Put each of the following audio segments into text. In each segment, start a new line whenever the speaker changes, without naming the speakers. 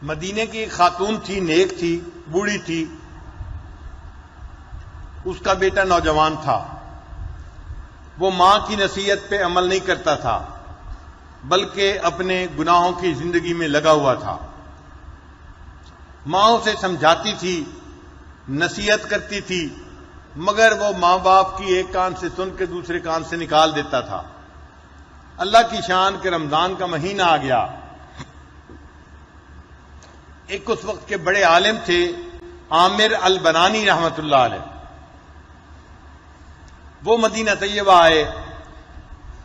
مدینے کی ایک خاتون تھی، نیک تھی، بوڑھی تھی، اس کا بیٹا نوجوان تھا. وہ ماں کی نصیحت پہ عمل نہیں کرتا تھا بلکہ اپنے گناہوں کی زندگی میں لگا ہوا تھا. ماں اسے سمجھاتی تھی، نصیحت کرتی تھی، مگر وہ ماں باپ کی ایک کان سے سن کے دوسرے کان سے نکال دیتا تھا. اللہ کی شان کہ رمضان کا مہینہ آ گیا. ایک اس وقت کے بڑے عالم تھے عامر البنانی رحمت اللہ علیہ. وہ مدینہ طیبہ آئے.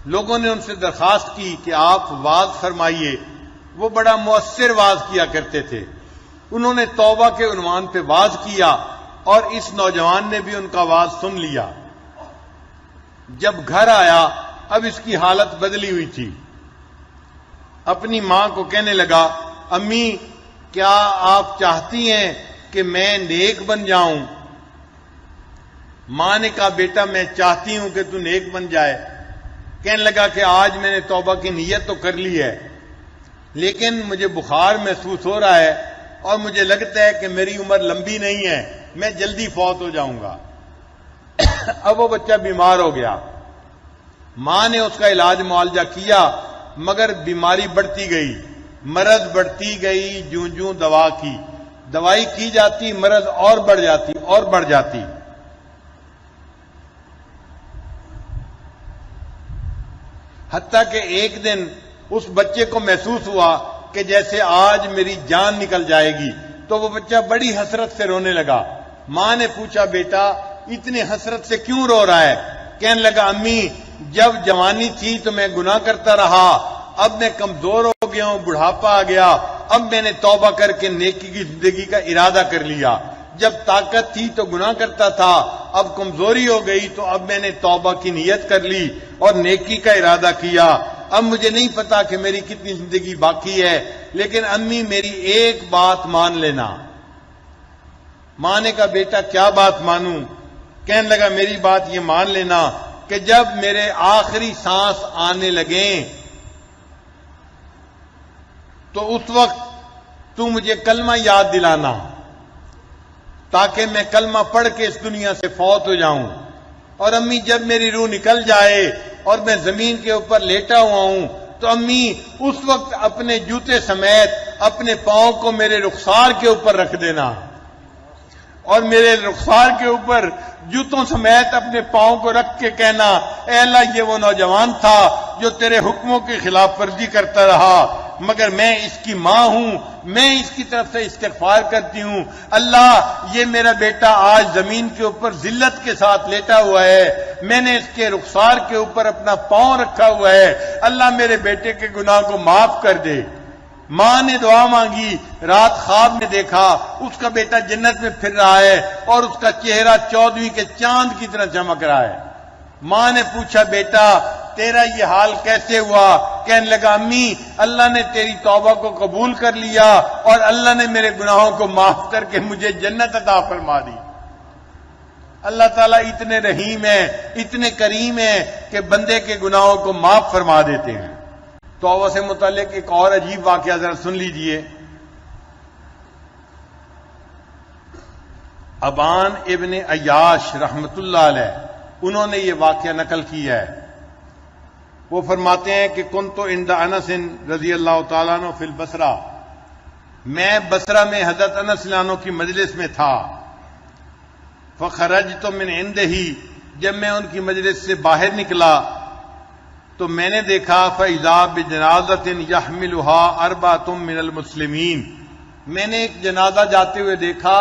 لوگوں نے ان سے درخواست کی کہ آپ وعظ فرمائیے. وہ بڑا مؤثر وعظ کیا کرتے تھے. انہوں نے توبہ کے عنوان پہ وعظ کیا اور اس نوجوان نے بھی ان کا وعظ سن لیا. جب گھر آیا اب اس کی حالت بدلی ہوئی تھی. اپنی ماں کو کہنے لگا، امی کیا آپ چاہتی ہیں کہ میں نیک بن جاؤں؟ ماں نے کہا، بیٹا میں چاہتی ہوں کہ تو نیک بن جائے. کہنے لگا کہ آج میں نے توبہ کی نیت تو کر لی ہے لیکن مجھے بخار محسوس ہو رہا ہے اور مجھے لگتا ہے کہ میری عمر لمبی نہیں ہے، میں جلدی فوت ہو جاؤں گا. اب وہ بچہ بیمار ہو گیا. ماں نے اس کا علاج معالجہ کیا مگر بیماری بڑھتی گئی، مرض بڑھتی گئی. جوں جوں دوائی کی جاتی مرض اور بڑھ جاتی اور بڑھ جاتی. حتیٰ کہ ایک دن اس بچے کو محسوس ہوا کہ جیسے آج میری جان نکل جائے گی. تو وہ بچہ بڑی حسرت سے رونے لگا. ماں نے پوچھا، بیٹا اتنے حسرت سے کیوں رو رہا ہے؟ کہنے لگا، امی جب جوانی تھی تو میں گناہ کرتا رہا، اب میں کمزور ہو گیا ہوں، بڑھاپا آ گیا، اب میں نے توبہ کر کے نیکی کی زندگی کا ارادہ کر لیا. جب طاقت تھی تو گناہ کرتا تھا، اب کمزوری ہو گئی تو اب میں نے توبہ کی نیت کر لی اور نیکی کا ارادہ کیا. اب مجھے نہیں پتا کہ میری کتنی زندگی باقی ہے، لیکن امی میری ایک بات مان لینا. ماں نے کہا، بیٹا کیا بات مانوں؟ کہنے لگا، میری بات یہ مان لینا کہ جب میرے آخری سانس آنے لگیں تو اس وقت تو مجھے کلمہ یاد دلانا تاکہ میں کلمہ پڑھ کے اس دنیا سے فوت ہو جاؤں. اور امی جب میری روح نکل جائے اور میں زمین کے اوپر لیٹا ہوا ہوں تو امی اس وقت اپنے جوتے سمیت اپنے پاؤں کو میرے رخسار کے اوپر رکھ دینا اور میرے رخسار کے اوپر جوتوں سمیت اپنے پاؤں کو رکھ کے کہنا، اے اللہ یہ وہ نوجوان تھا جو تیرے حکموں کی خلاف ورزی کرتا رہا، مگر میں اس کی ماں ہوں، میں اس کی طرف سے استغفار کرتی ہوں. اللہ یہ میرا بیٹا آج زمین کے اوپر ذلت کے ساتھ لیٹا ہوا ہے، میں نے اس کے رخسار کے اوپر اپنا پاؤں رکھا ہوا ہے، اللہ میرے بیٹے کے گناہ کو معاف کر دے. ماں نے دعا مانگی. رات خواب میں دیکھا اس کا بیٹا جنت میں پھر رہا ہے اور اس کا چہرہ 14ویں کے چاند کی طرح چمک رہا ہے. ماں نے پوچھا، بیٹا تیرا یہ حال کیسے ہوا؟ کہنے لگا، امی اللہ نے تیری توبہ کو قبول کر لیا اور اللہ نے میرے گناہوں کو معاف کر کے مجھے جنت عطا فرما دی. اللہ تعالیٰ اتنے رحیم ہیں، اتنے کریم ہیں کہ بندے کے گناہوں کو معاف فرما دیتے ہیں. توبہ سے متعلق ایک اور عجیب واقعہ ذرا سن لیجئے. ابان ابن عیاش رحمت اللہ علیہ انہوں نے یہ واقعہ نقل کیا ہے. وہ فرماتے ہیں کہ کنت عند انس رضی اللہ تعالیٰ عنہ فی البصرہ، میں بصرہ میں حضرت انس رضی اللہ عنہ کی مجلس میں تھا. فخرجت من عنده، جب میں ان کی مجلس سے باہر نکلا تو میں نے دیکھا فإذا بجنازۃ يحملها أربعة من المسلمین، میں نے ایک جنازہ جاتے ہوئے دیکھا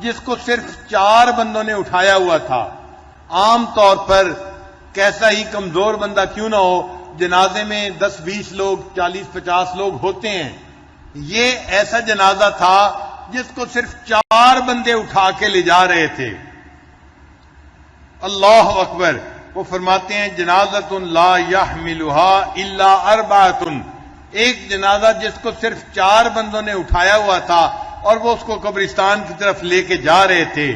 جس کو صرف 4 بندوں نے اٹھایا ہوا تھا. عام طور پر کیسا ہی کمزور بندہ کیوں نہ ہو، جنازے میں 10-20 لوگ 40-50 لوگ ہوتے ہیں. یہ ایسا جنازہ تھا جس کو صرف 4 بندے اٹھا کے لے جا رہے تھے. اللہ اکبر. وہ فرماتے ہیں جنازۃ لا يحملها الا 4، ایک جنازہ جس کو صرف 4 بندوں نے اٹھایا ہوا تھا اور وہ اس کو قبرستان کی طرف لے کے جا رہے تھے.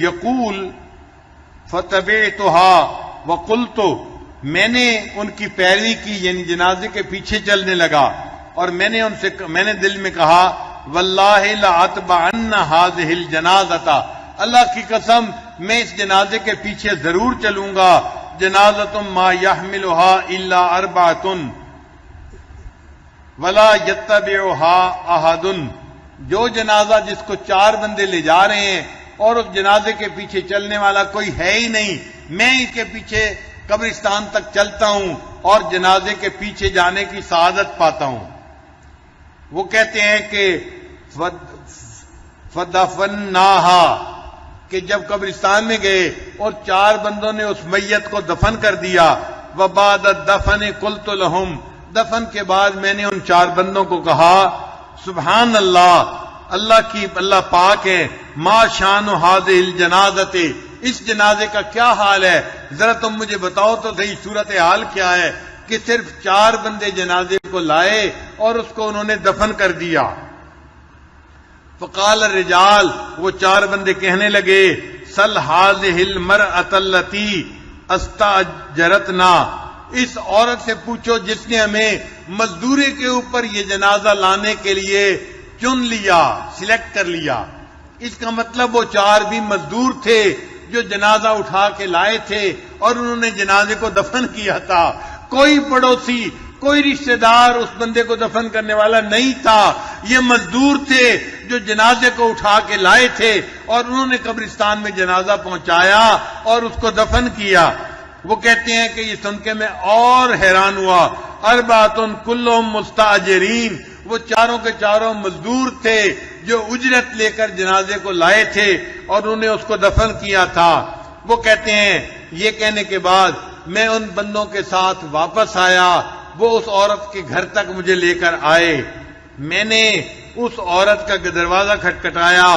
یقول فتبعتها وقلت، میں نے ان کی پیروی کی، یعنی جنازے کے پیچھے چلنے لگا. اور میں نے دل میں کہا واللہ لأتبعن هذه الجنازہ، اللہ کی قسم میں اس جنازے کے پیچھے ضرور چلوں گا. جنازۃ ما يحملها الا اربعۃ ولا يتبعها احد، جو جنازہ جس کو 4 بندے لے جا رہے ہیں اور اس جنازے کے پیچھے چلنے والا کوئی ہے ہی نہیں، میں اس کے پیچھے قبرستان تک چلتا ہوں اور جنازے کے پیچھے جانے کی سعادت پاتا ہوں. وہ کہتے ہیں کہ فدفناہا، کہ جب قبرستان میں گئے اور 4 بندوں نے اس میت کو دفن کر دیا. وبعد الدفن قلت لهم، دفن کے بعد میں نے ان 4 بندوں کو کہا سبحان اللہ، اللہ پاک ہے. ما شان هذه الجنازۃ، اس جنازے کا کیا حال ہے، ذرا تم مجھے بتاؤ تو صحیح صورتحال کیا ہے کہ صرف 4 بندے جنازے کو لائے اور اس کو انہوں نے دفن کر دیا. فقال الرجال، وہ 4 بندے کہنے لگے سل هذه المرأة التي استاجرتنا، اس عورت سے پوچھو جس نے ہمیں مزدوری کے اوپر یہ جنازہ لانے کے لیے چن لیا، سلیکٹ کر لیا. اس کا مطلب وہ 4 بھی مزدور تھے جو جنازہ اٹھا کے لائے تھے اور انہوں نے جنازے کو دفن کیا تھا. کوئی پڑوسی، کوئی رشتہ دار اس بندے کو دفن کرنے والا نہیں تھا. یہ مزدور تھے جو جنازے کو اٹھا کے لائے تھے اور انہوں نے قبرستان میں جنازہ پہنچایا اور اس کو دفن کیا. وہ کہتے ہیں کہ یہ سن کے میں اور حیران ہوا. اربعۃ کلہم مستاجرین، وہ 4 کے 4 مزدور تھے جو اجرت لے کر جنازے کو لائے تھے اور انہوں نے اس کو دفن کیا تھا. وہ کہتے ہیں یہ کہنے کے بعد میں ان بندوں کے ساتھ واپس آیا. وہ اس عورت کے گھر تک مجھے لے کر آئے. میں نے اس عورت کا دروازہ کھٹکھٹایا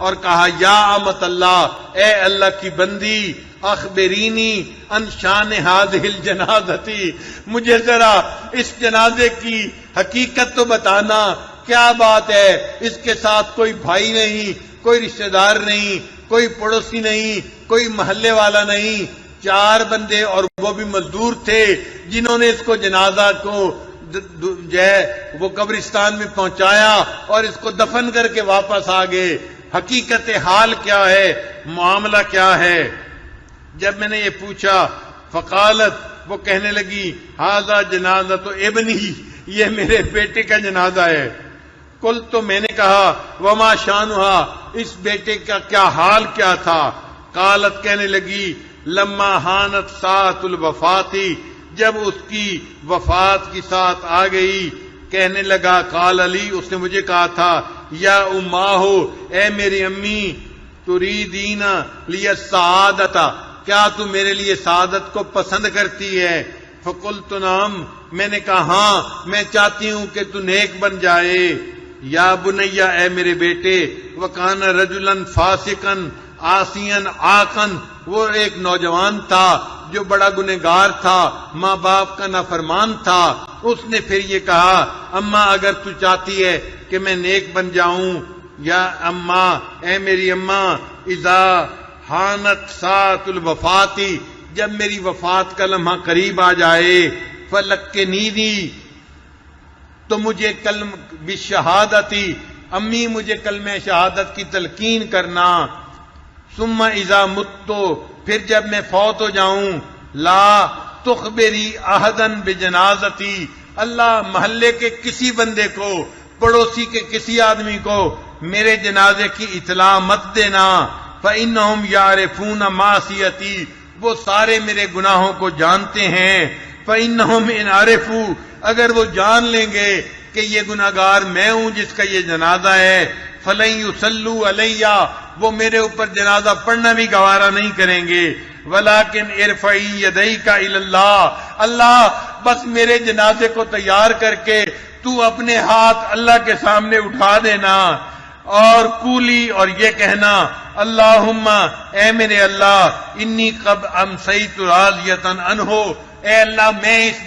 اور کہا یا امت اللہ، اے اللہ کی بندی، اخبرینی ان شان هذه الجنازۃ، مجھے ذرا اس جنازے کی حقیقت تو بتانا، کیا بات ہے، اس کے ساتھ کوئی بھائی نہیں، کوئی رشتہ دار نہیں، کوئی پڑوسی نہیں، کوئی محلے والا نہیں، 4 بندے اور وہ بھی مزدور تھے جنہوں نے اس کو جنازہ کو وہ قبرستان میں پہنچایا اور اس کو دفن کر کے واپس آ گئے. حقیقت حال کیا ہے، معاملہ کیا ہے؟ جب میں نے یہ پوچھا فقالت، وہ کہنے لگی ھذا جنازۃ ابنی، یہ میرے بیٹے کا جنازہ ہے. قلت، تو میں نے کہا وما شانھا، اس بیٹے کا کیا حال کیا تھا؟ قالت، کہنے لگی لما حانت ساعۃ الوفات، جب اس کی وفات کی ساتھ آ گئی، کہنے لگا قال علی، اس نے مجھے کہا تھا یا اماہ، اے میری امی، تریدین لی السعادۃ، کیا تو میرے لیے سعادت کو پسند کرتی ہے؟ فقلت نعم، میں نے کہا ہاں، میں چاہتی ہوں کہ تو نیک بن جائے. یا بنیا، اے میرے بیٹے، وکان رجلا فاسقا عاصیا عاقا، وہ ایک نوجوان تھا جو بڑا گنہگار تھا، ماں باپ کا نافرمان تھا. اس نے پھر یہ کہا اماں، اگر تو چاہتی ہے کہ میں نیک بن جاؤں، یا اماں، اے میری اماں، اذا حانت ساعۃ الوفات، جب میری وفات کا لمحہ قریب آ جائے، فلکنینی، تو مجھے کلم بالشہادتی، امی مجھے کلمہ شہادت کی تلقین کرنا. ثم اذا مت، پھر جب میں فوت ہو جاؤں، لا تخبری احدا بجنازتی، اللہ محلے کے کسی بندے کو، پڑوسی کے کسی آدمی کو میرے جنازے کی اطلاع مت دینا. فإنہم یعرفون معصیتی، وہ سارے میرے گناہوں کو جانتے ہیں. فإنہم ان عرفوا، اگر وہ جان لیں گے کہ یہ گناہگار میں ہوں جس کا یہ جنازہ ہے، فلن یصلوا علی، وہ میرے اوپر جنازہ پڑھنا بھی گوارا نہیں کریں گے. ولیکن ارفعی یدیک الی اللہ، اللہ بس میرے جنازے کو تیار کر کے تو اپنے ہاتھ اللہ کے سامنے اٹھا دینا، اور کولی، اور یہ کہنا اللہم، اے میرے اللہ، انی قد امسیت راضیۃ عنہ، اے اللہ میں اس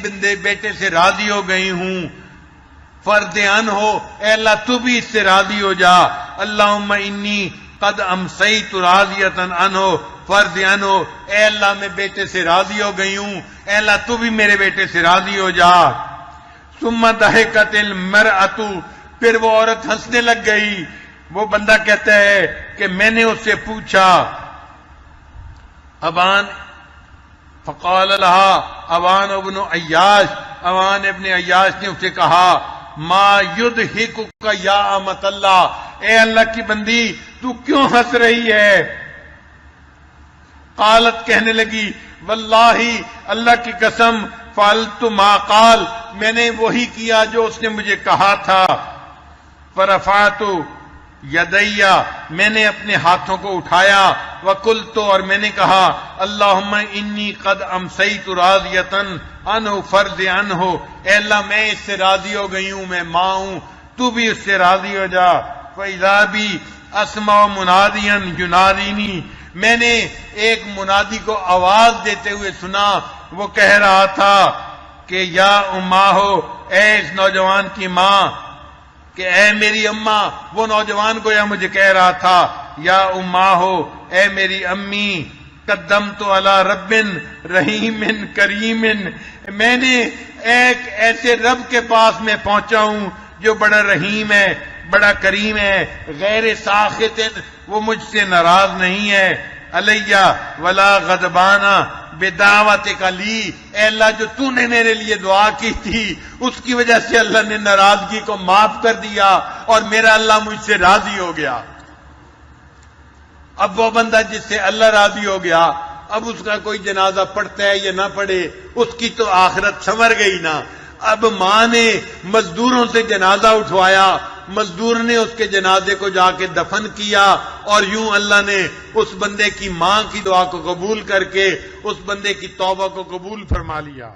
بیٹے سے راضی ہو گئی ہوں. فرد عنہ، اے اللہ تو بھی اس سے راضی ہو جا. اللہم انی قد امسیت راضیۃ عنہ فرد عنہ، اے اللہ میں بیٹے سے راضی ہو گئی ہوں، اے اللہ تو بھی میرے بیٹے سے راضی ہو جا. ثم ضحكت المرأة، پھر وہ عورت ہنسنے لگ گئی. وہ بندہ کہتا ہے کہ میں نے اس سے پوچھا ابان، فقال لها ابان ابن عیاش، ابان ابن عیاش نے اسے کہا ما یضحکک یا امۃ اللہ، اے اللہ کی بندی تو کیوں ہنس رہی ہے؟ قالت، کہنے لگی واللہ اللہ کی قسم فعلت ما قال، میں نے وہی کیا جو اس نے مجھے کہا تھا. فرفعت یدیا، میں نے اپنے ہاتھوں کو اٹھایا. وقلت، اور میں نے کہا اللہم انی قد امسیت راضیۃ عنہ فرض عنہ، اے اللہ میں اس سے راضی ہو گئی ہوں، میں ماں ہوں، تو بھی اس سے راضی ہو جا. فاذا بی اسمع منادیا ینادینی، میں نے ایک منادی کو آواز دیتے ہوئے سنا، وہ کہہ رہا تھا کہ یا اماں ہو، اے اس نوجوان کی ماں، کہ اے میری اماں. وہ نوجوان کو یا مجھے کہہ رہا تھا یا اماں ہو، اے میری امی. قدمت علی رب رحیم کریم، میں نے ایک ایسے رب کے پاس میں پہنچا ہوں جو بڑا رحیم ہے، بڑا کریم ہے. غیر ساخط، وہ مجھ سے ناراض نہیں ہے. علیہ ولا غضبانہ بدعوتک لی، اے اللہ جو تو نے میرے لیے دعا کی تھی اس کی وجہ سے اللہ نے ناراضگی کو معاف کر دیا اور میرا اللہ مجھ سے راضی ہو گیا. اب وہ بندہ جس سے اللہ راضی ہو گیا، اب اس کا کوئی جنازہ پڑھتا ہے یا نہ پڑھے، اس کی تو آخرت سنور گئی نا. اب ماں نے مزدوروں سے جنازہ اٹھوایا، مزدور نے اس کے جنازے کو جا کے دفن کیا، اور یوں اللہ نے اس بندے کی ماں کی دعا کو قبول کر کے اس بندے کی توبہ کو قبول فرما لیا.